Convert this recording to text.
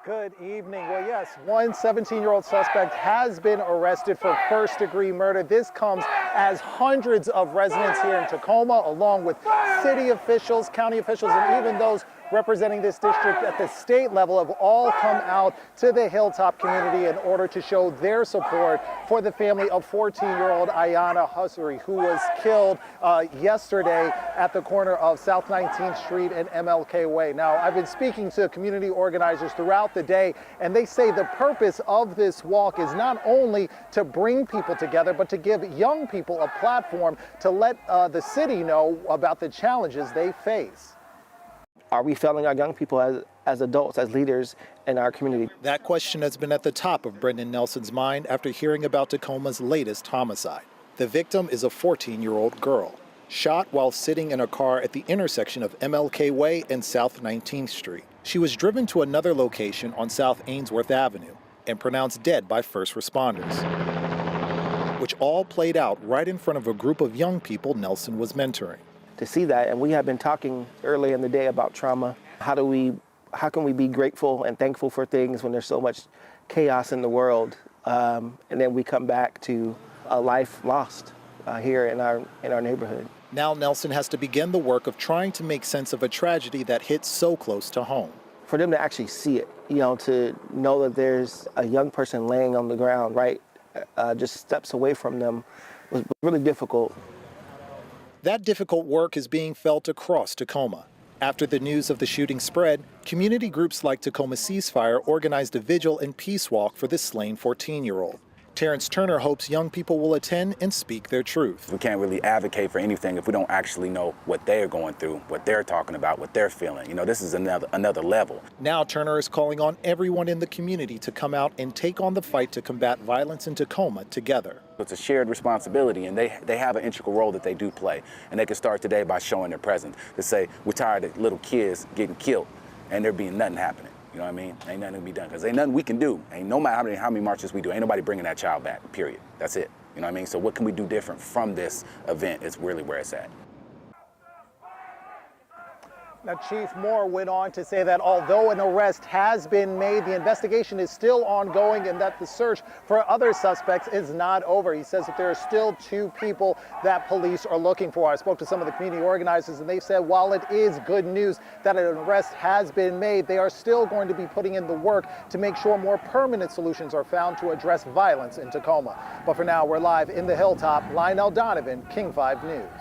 Good evening. Well, yes, one 17-year-old suspect has been arrested for first-degree murder. This comes as hundreds of residents here in Tacoma, along with city officials, county officials, and even those representing this district at the state level have all come out to the Hilltop community in order to show their support for the family of 14-year-old Ayanna Hussery, who was killed yesterday at the corner of South 19th Street and MLK Way. Now, I've been speaking to community organizers throughout the day, and they say the purpose of this walk is not only to bring people together, but to give young people a platform to let the city know about the challenges they face. Are we failing our young people as adults, as leaders in our community? That question has been at the top of Brendan Nelson's mind after hearing about Tacoma's latest homicide. The victim is a 14-year-old girl, shot while sitting in a car at the intersection of MLK Way and South 19th Street. She was driven to another location on South Ainsworth Avenue and pronounced dead by first responders, which all played out right in front of a group of young people Nelson was mentoring. To see that, and we have been talking earlier in the day about trauma. How can we be grateful and thankful for things when there's so much chaos in the world, and then we come back to a life lost here in our neighborhood. Now Nelson has to begin the work of trying to make sense of a tragedy that hits so close to home. For them to actually see it, to know that there's a young person laying on the ground right just steps away from them was really difficult. That difficult work is being felt across Tacoma. After the news of the shooting spread, community groups like Tacoma Ceasefire organized a vigil and peace walk for the slain 14-year-old. Terrence Turner hopes young people will attend and speak their truth. We can't really advocate for anything if we don't actually know what they're going through, what they're talking about, what they're feeling. This is another level. Now Turner is calling on everyone in the community to come out and take on the fight to combat violence in Tacoma together. It's a shared responsibility, and they have an integral role that they do play. And they can start today by showing their presence, to say, we're tired of little kids getting killed and there being nothing happening. You know what I mean? Ain't nothing to be done, because ain't nothing we can do. Ain't no matter how many marches we do, ain't nobody bringing that child back, period. That's it. You know what I mean? So what can we do different from this event is really where it's at. Now, Chief Moore went on to say that although an arrest has been made, the investigation is still ongoing and that the search for other suspects is not over. He says that there are still 2 people that police are looking for. I spoke to some of the community organizers, and they said while it is good news that an arrest has been made, they are still going to be putting in the work to make sure more permanent solutions are found to address violence in Tacoma. But for now, we're live in the Hilltop. Lionel Donovan, King 5 News.